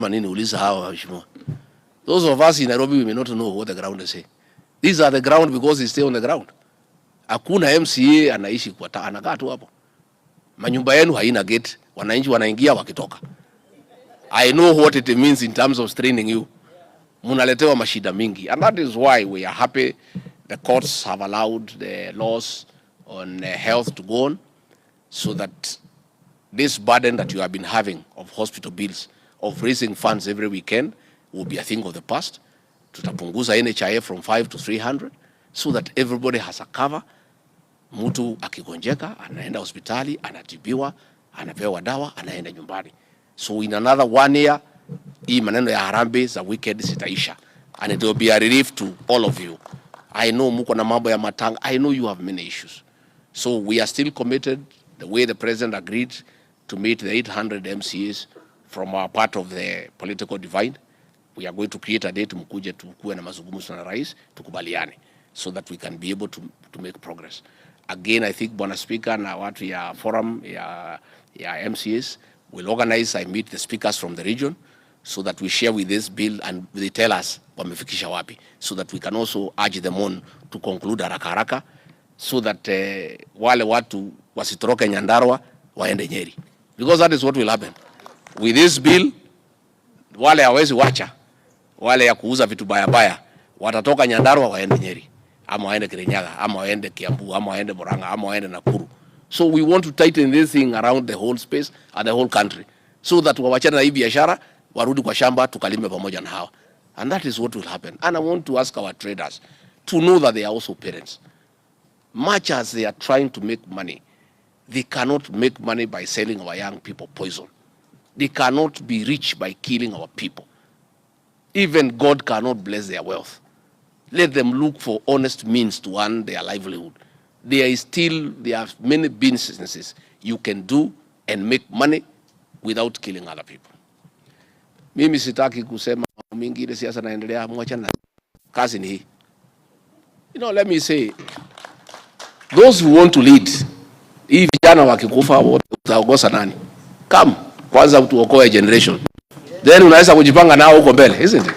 Manini uliza hawa waheshimiwa. Those of us in Nairobi, we may not know what the ground is saying. These are the ground because they stay on the ground. Hakuna MCA anaishi kwa anakaa tu hapo. Manyumba yenu haina gate, wananchi wanaingia wakitoka. I know what it means in terms of straining you. Munaletewa mashida mingi, and that is why we are happy the courts have allowed the laws on health to go on, so that this burden that you have been having of hospital bills, of raising funds every weekend, will be a thing of the past. Tutapunguza NHIF from 5 to 300, so that everybody has a cover. Mtu akigonjeka anaenda hospitali, anatibiwa, anapewa dawa, anaenda nyumbani. So in another 1 year, hii maneno ya harambee za weekend sitaisha, and it will be a relief to all of you. I know muko na mambo ya matanga. I know you have many issues. So we are still committed, the way the president agreed to meet the 800 MCAs from our part of the political divide. We are going to create a date, mkuje tukue na mazungumzo na rais, tukubaliane, so that we can be able to make progress. Again, I think Bwana Speaker na watu ya forum ya MCAs will organize, I meet the speakers from the region, so that we share with this bill and they tell us wamefikisha wapi, so that we can also urge them on to conclude haraka haraka, so that wale watu wasitoroke Nyandarua waende Nyeri, because that is what will happen with this bill. Wale hawezi wacha wale ya kuuza vitu baya baya watatoka Nyandarua waende Nyeri, ama waende Kirinyaga, ama waende Kiambu, ama waende Murang'a, ama waende Nakuru. So we want to tighten this thing around the whole space and the whole country, so that wawachane na hii biashara, warudi kwa shamba tukalime pamoja na hawa. And that is what will happen. And I want to ask our traders to know that they are also parents. Much as they are trying to make money, they cannot make money by selling our young people poison. They cannot be rich by killing our people. Even God cannot bless their wealth. Let them look for honest means to earn their livelihood. There are many businesses you can do and make money without killing other people. Mimi sitaki kusema mingi, ile siasa naendelea, mwachana. Kazi ni hii. Let me say, those who want to lead, hii vijana wakikufa utaongoza nani? Come, kwanza tuokoe generation. Then unaweza kujipanga nao huko mbele, isn't it?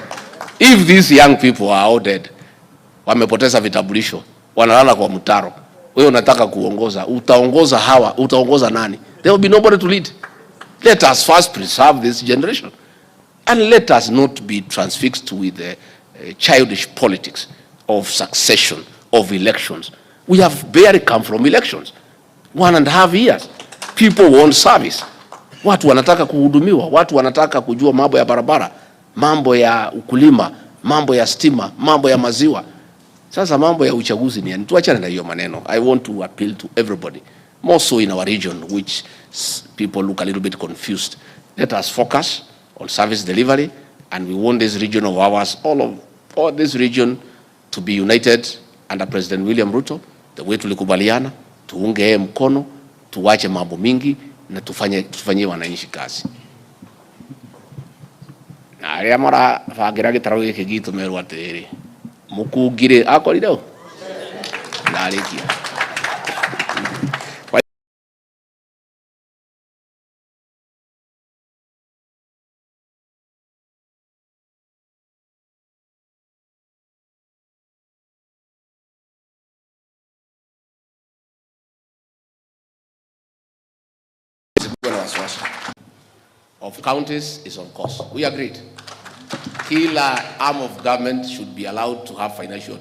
If these young people are all dead, wamepoteza vitambulisho, wanalala kwa mtaro, wewe unataka kuongoza, utaongoza hawa, utaongoza nani? There will be nobody to lead. Let us first preserve this generation, and let us not be transfixed with the childish politics of succession, of elections. We have barely come from elections. 1.5 years. People want service. Watu wanataka kuhudumiwa, watu wanataka kujua mambo ya barabara, mambo ya ukulima, mambo ya stima, mambo ya maziwa. Sasa mambo ya uchaguzi ni tuachane na hiyo maneno. I want to appeal to everybody, more so in our region, which people look a little bit confused. Let us focus on service delivery, and we want this region of ours, all this region, to be united under President William Ruto, the way tulikubaliana, tuunge mkono, tuwache mambo mingi, na tufanye wananchi kazi. Na aria mara fagira gitaro giki gitu meru atiri mukungire akorire ndarikia. Of counties is on course. We agreed. Kila arm of government should be allowed to have financial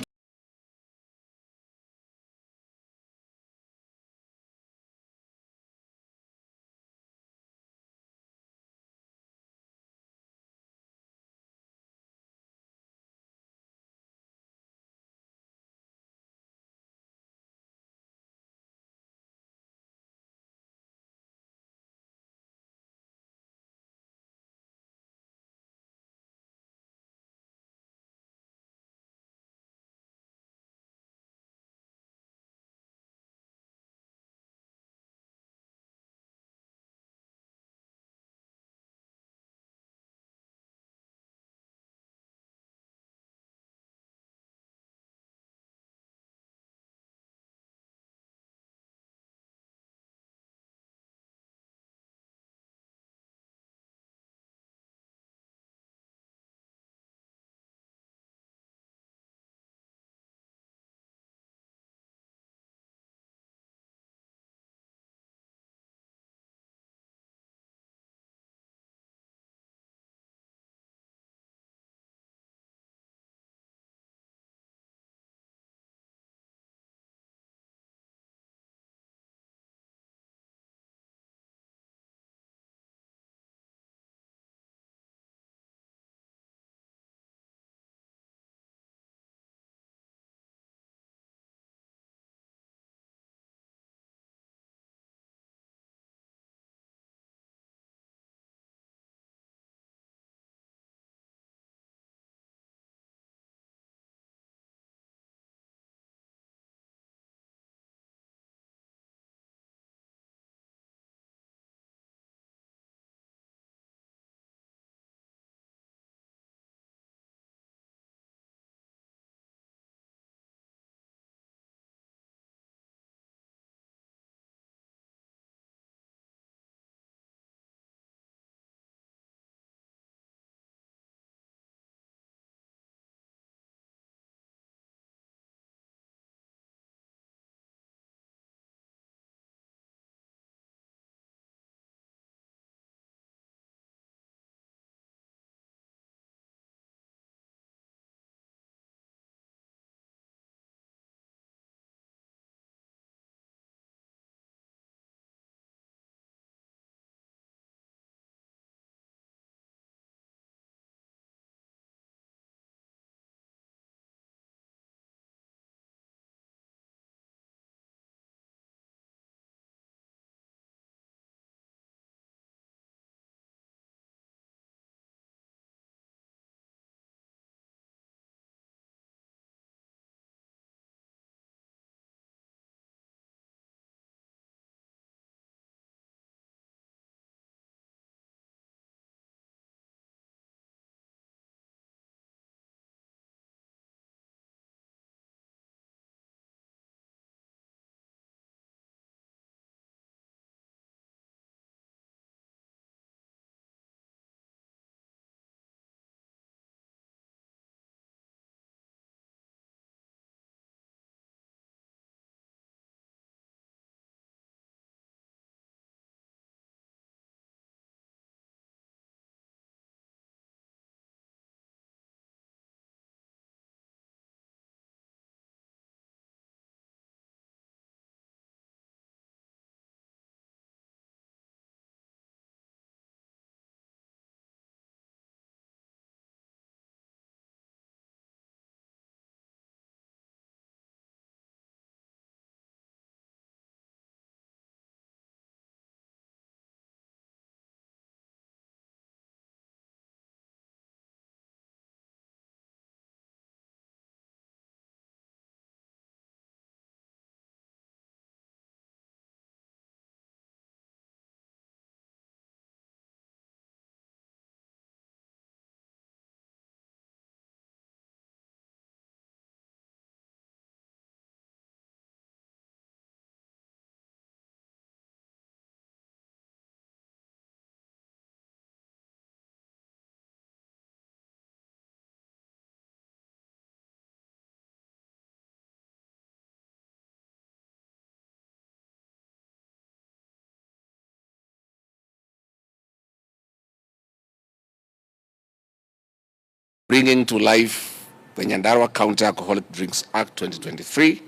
bringing to life the Nyandarua County Alcoholic Drinks Act 2023.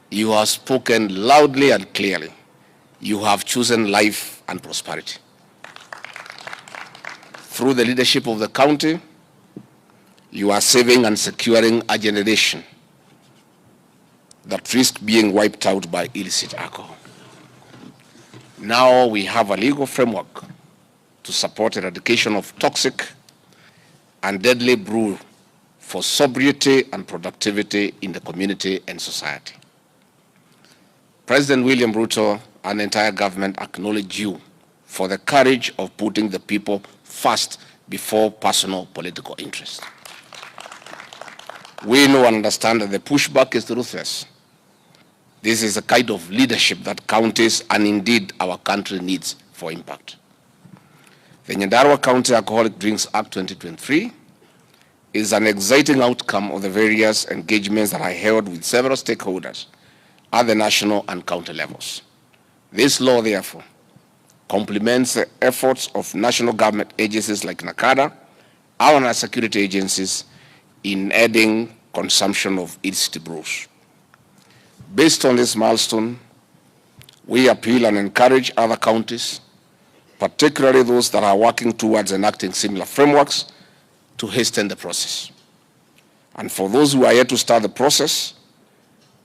You have spoken loudly and clearly. You have chosen life and prosperity. Through the leadership of the county, you are saving and securing a generation that risk being wiped out by illicit alcohol. Now we have a legal framework to support eradication of toxic and deadly brew for sobriety and productivity in the community and society. President William Ruto and the entire government acknowledge you for the courage of putting the people first before personal political interest. We know and understand that the pushback is ruthless. This is the kind of leadership that counties and indeed our country needs for impact. The Nyandarua County Alcoholic Drinks Act 2023 is an exciting outcome of the various engagements that I held with several stakeholders at the national and county levels. This law, therefore, complements the efforts of national government agencies like NACADA, our security agencies, in adding consumption of illicit brews. Based on this milestone, we appeal and encourage other counties, particularly those that are working towards enacting similar frameworks, to hasten the process. And for those who are yet to start the process,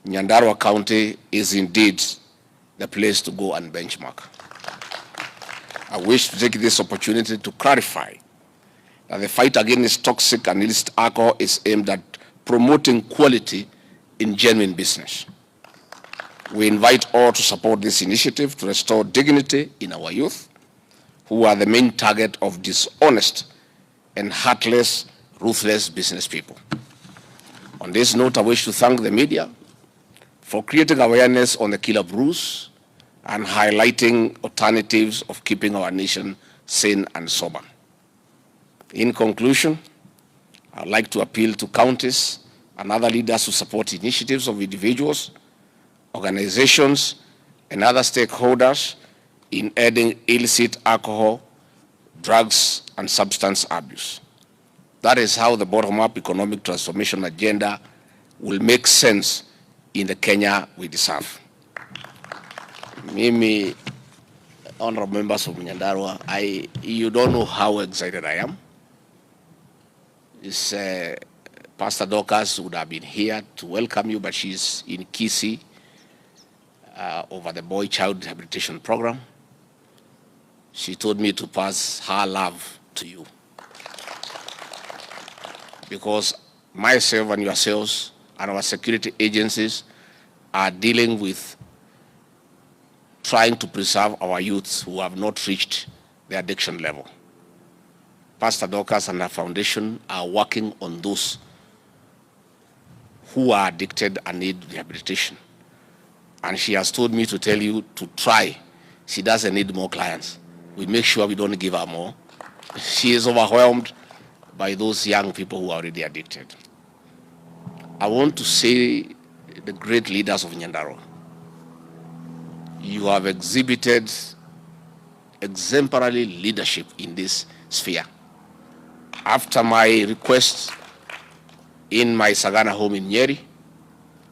Nyandarua County is indeed the place to go and benchmark. I wish to take this opportunity to clarify that the fight against toxic and illicit alcohol is aimed at promoting quality in genuine business. We invite all to support this initiative to restore dignity in our youth, who are the main target of dishonest and heartless, ruthless business people. On this note, I wish to thank the media for creating awareness on the killer brews and highlighting alternatives of keeping our nation sane and sober. In conclusion, I'd like to appeal to counties and other leaders to support initiatives of individuals, organizations, and other stakeholders in ending illicit alcohol, drugs, and substance abuse. That is how the bottom-up economic transformation agenda will make sense in the Kenya we deserve. Mimi, honorable members of Nyandarua, you don't know how excited I am. Pastor Dorcas would have been here to welcome you, but she's in Kisii over the boy-child rehabilitation program. She told me to pass her love to you, because myself and yourselves and our security agencies are dealing with trying to preserve our youths who have not reached the addiction level. Pastor Dorcas and her foundation are working on those who are addicted and need rehabilitation. And she has told me to tell you to try. She doesn't need more clients. We make sure we don't give her more. She is overwhelmed by those young people who are already addicted. I want to say, the great leaders of Nyandarua, you have exhibited exemplary leadership in this sphere. After my request in my Sagana home in Nyeri,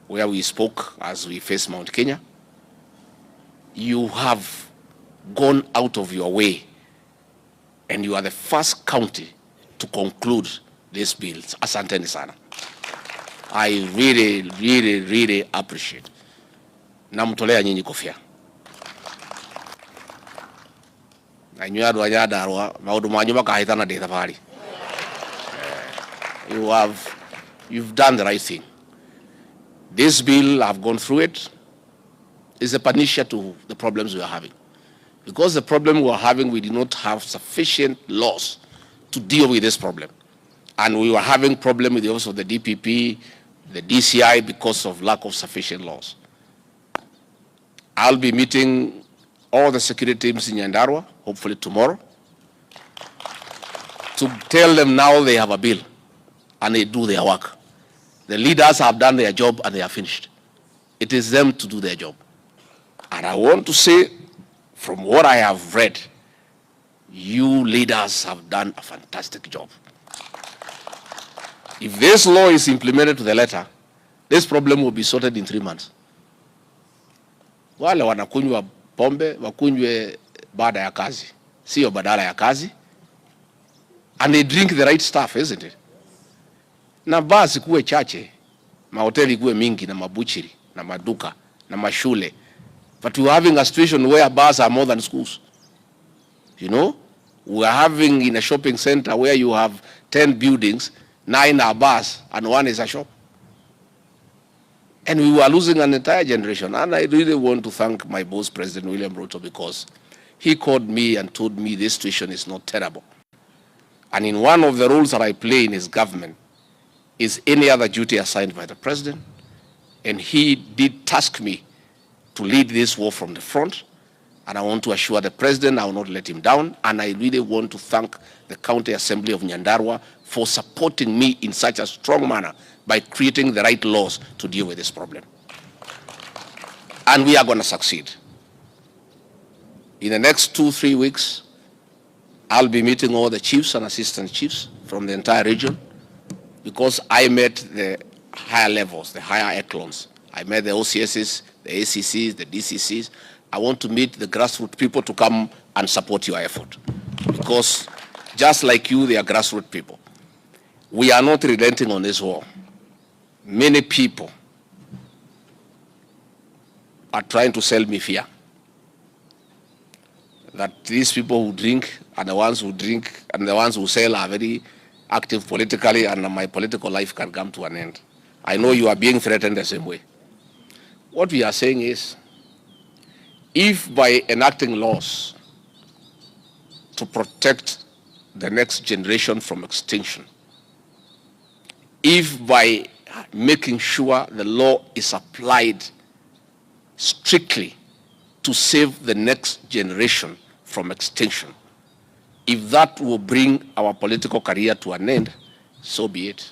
where we spoke as we face Mount Kenya, you have gone out of your way, and you are the first county to conclude this bill. Asanteni sana. I really appreciate. Namtolea nyinyi kofia. Na nyadu Nyandarua maudu manyu makahitana de tafari. You've done the right thing. This bill, I've gone through it, is a panacea to the problems we are having. Because the problem we are having, we did not have sufficient laws to deal with this problem. And we were having problem with the office of the DPP, the DCI, because of lack of sufficient laws. I'll be meeting all the security teams in Nyandarua, hopefully tomorrow, to tell them now they have a bill and they do their work. The leaders have done their job and they are finished. It is them to do their job. And I want to say, from what I have read, you leaders have done a fantastic job. If this law is implemented to the letter, this problem will be sorted in 3 months. Wale wanakunywa pombe wakunywe baada ya kazi, sio badala ya kazi, and they drink the right stuff, isn't it? Na basi kuwe chache, mahoteli kuwe mingi, na mabuchiri na maduka na mashule, but we are having a situation where bars are more than schools. You know, we are having in a shopping center where you have 10 buildings, 9 are bars and 1 is a shop. And we were losing an entire generation. And I really want to thank my boss, President William Ruto, because he called me and told me this situation is not terrible. And in one of the roles that I play in his government is any other duty assigned by the president. And he did task me to lead this war from the front. And I want to assure the president I will not let him down. And I really want to thank the County Assembly of Nyandarua for supporting me in such a strong manner by creating the right laws to deal with this problem. And we are going to succeed. In the next 2-3 weeks, I'll be meeting all the chiefs and assistant chiefs from the entire region, because I met the higher levels, the higher echelons. I met the OCSs, the ACCs, the DCCs. I want to meet the grassroots people to come and support your effort, because just like you, they are grassroots people. We are not relenting on this war. Many people are trying to sell me fear that these people who drink and the ones who drink and the ones who sell are very active politically, and my political life can come to an end. I know you are being threatened the same way. What we are saying is, if by enacting laws to protect the next generation from extinction, if by making sure the law is applied strictly to save the next generation from extinction, if that will bring our political career to an end, so be it.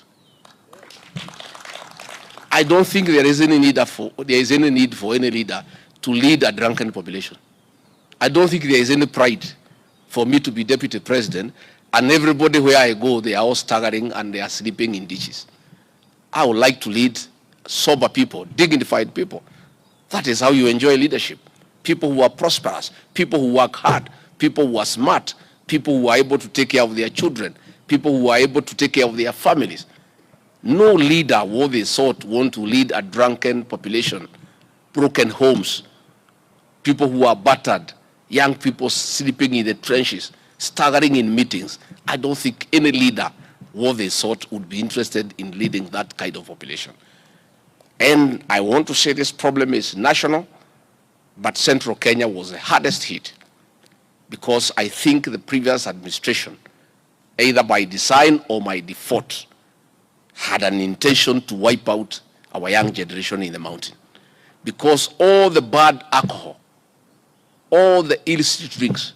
I don't think there is any need for any leader to lead a drunken population. I don't think there is any pride for me to be deputy president and everybody where I go, they are all staggering and they are sleeping in ditches. I would like to lead sober people, dignified people. That is how you enjoy leadership. People who are prosperous, people who work hard, people who are smart, people who are able to take care of their children, people who are able to take care of their families. No leader worthy sort want to lead a drunken population, broken homes, people who are battered, young people sleeping in the trenches, staggering in meetings. I don't think any leader worthy sort would be interested in leading that kind of population. And I want to say this problem is national, but Central Kenya was the hardest hit, because I think the previous administration, either by design or by default, had an intention to wipe out our young generation in the mountain. Because all the bad alcohol, all the illicit drinks,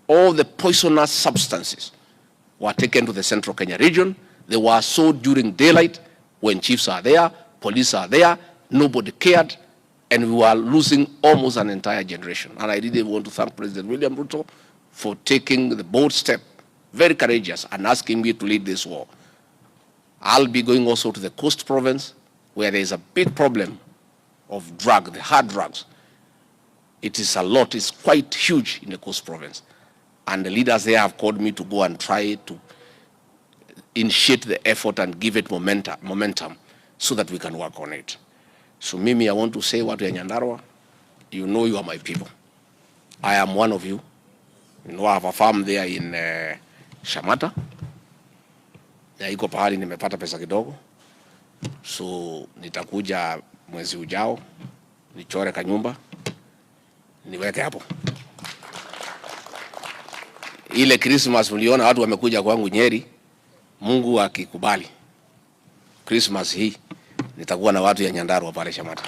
all the poisonous substances were taken to the Central Kenya region. They were sold during daylight when chiefs are there, police are there, nobody cared, and we were losing almost an entire generation. And I really want to thank President William Ruto for taking the bold step, very courageous, and asking me to lead this war. I'll be going also to the Coast Province, where there is a big problem of the hard drugs. It is a lot, it's quite huge in the Coast Province. And the leaders there have called me to go and try to initiate the effort and give it momentum so that we can work on it. So Mimi, I want to say what to Nyandarua, you know you are my people. I am one of you. You know I have a farm there in Shamata. Ya iko pahali nimepata pesa kidogo. So nitakuja mwezi ujao, nichore kanyumba, niweke hapo. Ile Christmas mliona watu wamekuja kwangu Nyeri, Mungu akikubali. Christmas hii nitakuwa na watu ya Nyandarua pale Shamata.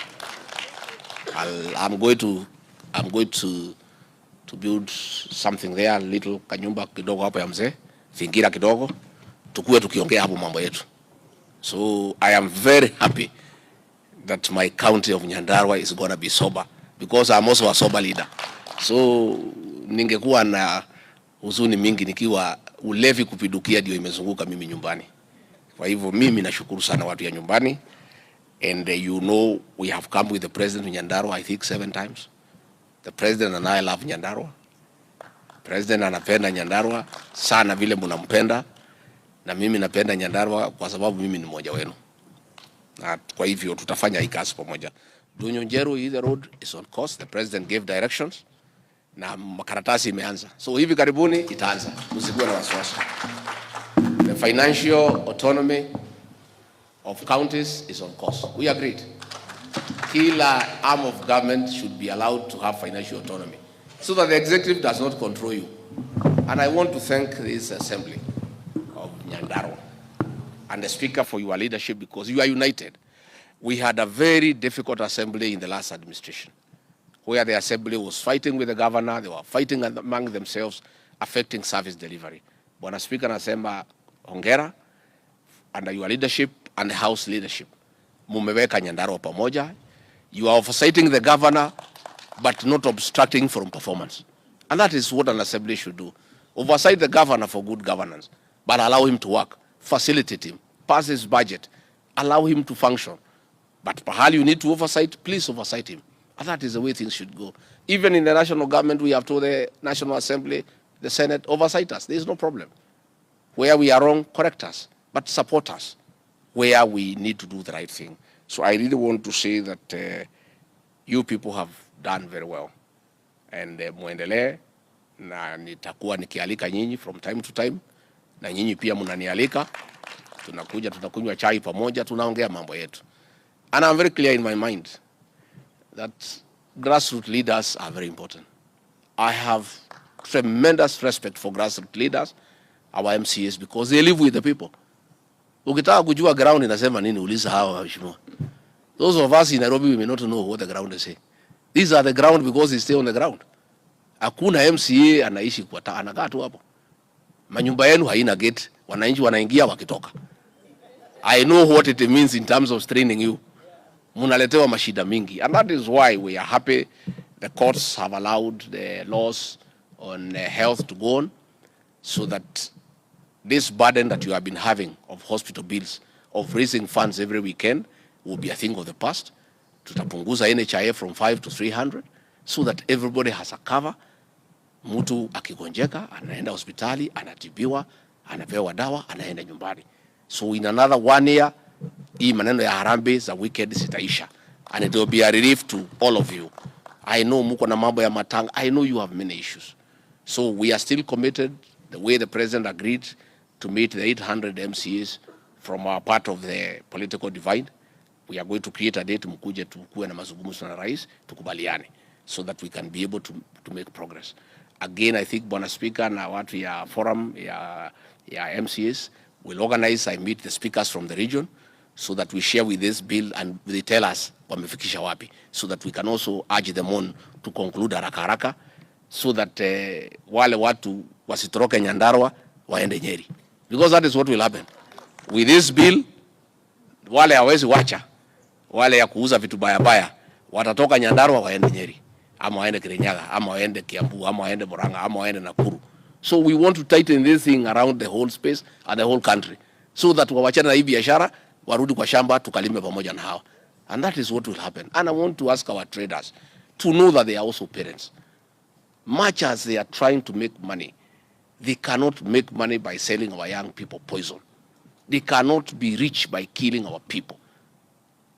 I'm going to build something there, little kanyumba kidogo hapo ya mzee, fingira kidogo, tukue tukiongea hapo mambo yetu. So I am very happy that my county of Nyandarua is going to be sober, because I'm also a sober leader. So ningekuwa na huzuni mingi nikiwa ulevi kupidukia ndio imezunguka mimi nyumbani. Kwa hivyo mimi nashukuru sana watu ya nyumbani, and you know we have come with the president in Nyandarua I think 7 times. The president and I love Nyandarua. President anapenda Nyandarua sana vile mnampenda, na mimi napenda Nyandarua kwa sababu mimi ni mmoja wenu. Na kwa hivyo tutafanya hii kazi pamoja. Dunyonjeru the road is on course. The president gave directions na makaratasi imeanza. So hivi karibuni itaanza. Msikuwe na wasiwasi. The financial autonomy of counties is on course. We agreed. Kila arm of government should be allowed to have financial autonomy so that the executive does not control you. And I want to thank this assembly of Nyandarua and the speaker for your leadership, because you are united. We had a very difficult assembly in the last administration, where the assembly was fighting with the governor, they were fighting among themselves, affecting service delivery. Bwana Speaker nasema hongera, under your leadership and the House leadership, mumeweka Nyandarua pamoja. You are oversighting the governor, but not obstructing from performance. And that is what an assembly should do. Oversight the governor for good governance, but allow him to work, facilitate him, pass his budget, allow him to function. But perhaps you need to oversight, please oversight him. And that is the way things should go. Even in the national government, we have told the National Assembly, the Senate, oversight us. There is no problem. Where we are wrong, correct us, but support us where we need to do the right thing. So I really want to say that you people have done very well. And muendelee, na nitakuwa nikialika nyinyi from time to time, na nyinyi pia mnanialika. Tunakuja, tunakunywa chai pamoja, tunaongea mambo yetu. And I'm very clear in my mind that grassroots leaders are very important. I have tremendous respect for grassroots leaders, our MCAs, because they live with the people. Ukitaka kujua ground inasema nini, uliza hawa waheshimiwa. Those of us in Nairobi, we may not know what the ground is saying. These are the ground because they stay on the ground. Hakuna MCA anaishi kwa anakaa tu hapo. Manyumba yenu haina gate, wananchi wanaingia wakitoka. I know what it means in terms of straining you. Munaletewa mashida mingi, and that is why we are happy the courts have allowed the laws on health to go on, so that this burden that you have been having of hospital bills, of raising funds every weekend, will be a thing of the past. Tutapunguza NHIF from 5 to 300, so that everybody has a cover. Mtu akigonjeka, anaenda hospitali, anatibiwa, anapewa dawa, anaenda nyumbani. So in another 1 year, hii maneno ya harambe za weekend sitaisha. And it will be a relief to all of you. I know muko na mambo ya matanga. I know you have many issues. So we are still committed, the way the president agreed, to meet the 800 MCAs from our part of the political divide. We are going to create a date, mkuje tukue na mazungumzo na rais, tukubaliane, so that we can be able to make progress. Again, I think Bwana Speaker na watu ya forum ya MCAs will organize, I meet the speakers from the region, so that we share with this bill and they tell us wamefikisha wapi, so that we can also urge them on to conclude haraka haraka, so that wale watu wasitoroke Nyandarua waende Nyeri, because that is what will happen with this bill. Wale hawezi wacha, wale ya kuuza vitu baya watatoka Nyandarua waende Nyeri, ama waende Kirinyaga, ama waende Kiambu, ama waende Murang'a, ama waende Nakuru. So we want to tighten this thing around the whole space and the whole country, so that wawachane na hii biashara, warudi kwa shamba tukalime pamoja na hawa. And that is what will happen. And I want to ask our traders to know that they are also parents. Much as they are trying to make money, they cannot make money by selling our young people poison. They cannot be rich by killing our people.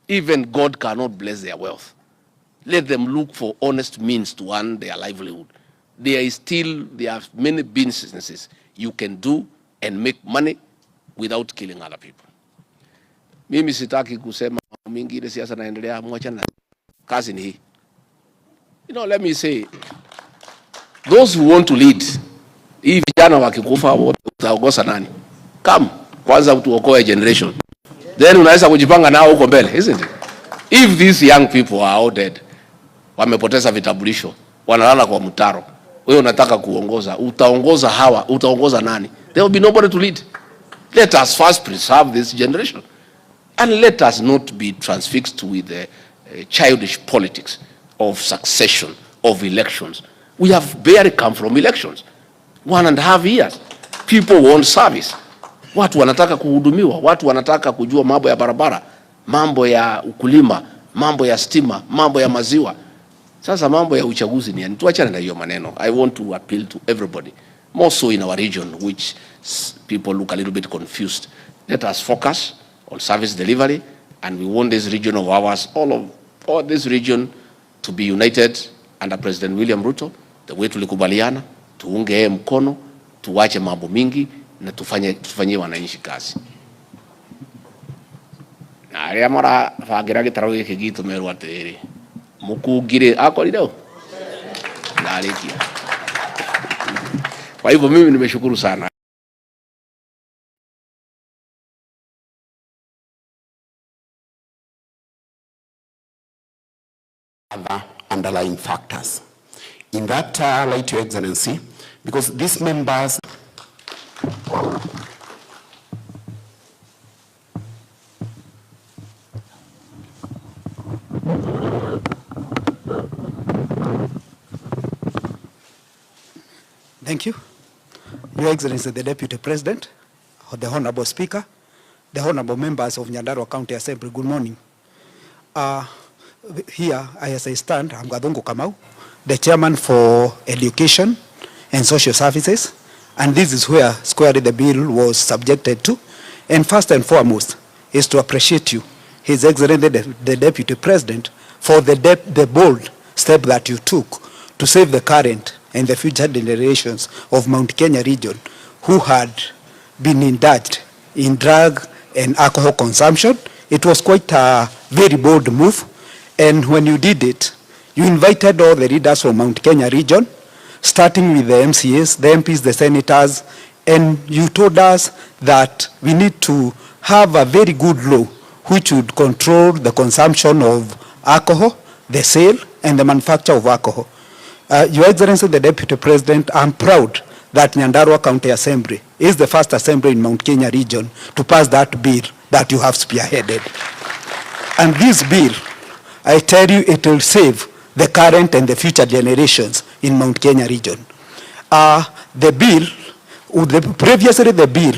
Even God cannot bless their wealth. Let them look for honest means to earn their livelihood. There are many businesses you can do and make money without killing other people. Mimi sitaki kusema mingi, ile siasa naendelea, mwachana. Kazi ni hii. You know, let me say, those who want to lead, hii vijana wakikufa utaongoza nani? Come, kwanza tuokoe generation. Then unaweza kujipanga nao huko mbele, isn't it? If these young people are all dead, wamepoteza vitambulisho, wanalala kwa mtaro, wewe unataka kuongoza, utaongoza hawa, utaongoza nani? There will be nobody to lead. Let us first preserve this generation. And let us not be transfixed with the childish politics of succession, of elections. We have barely come from elections. 1.5 years. People want service. Watu wanataka kuhudumiwa, watu wanataka kujua mambo ya barabara, mambo ya ukulima, mambo ya stima, mambo ya maziwa. Sasa mambo ya uchaguzi ni tuachane na hiyo maneno. I want to appeal to everybody, more so in our region which people look a little bit confused. Let us focus on service delivery, and we want this region of ours, all this region to be united under President William Ruto. The way tulikubaliana, tuunge yeye mkono, tuwache mambo mingi na tufanyie wananchi kazi. Na aria mara fagira gitaro giki gitu meru atiri mukungire akorire ndarikia. Kwa hivyo mimi nimeshukuru sana. Other underlying factors. In that light, Your Excellency, because these members Thank you. Your Excellency, the Deputy President, the Honorable Speaker, the Honorable members of Nyandarua County Assembly, good morning. Here, as I stand, I'm Gadongo Kamau, the Chairman for Education and Social Services, and this is where squarely the bill was subjected to. And first and foremost is to appreciate you, His Excellency the Deputy President, for the bold step that you took to save the current and the future generations of Mount Kenya region who had been indulged in drug and alcohol consumption. It was quite a very bold move, and when you did it, you invited all the leaders from Mount Kenya region, starting with the MCAs, the MPs, the senators, and you told us that we need to have a very good law which would control the consumption of alcohol, the sale, and the manufacture of alcohol. Your Excellency, the Deputy President, I'm proud that Nyandarua County Assembly is the first assembly in Mount Kenya region to pass that bill that you have spearheaded. And this bill, I tell you, it will save the current and the future generations in Mount Kenya region. Previously the bill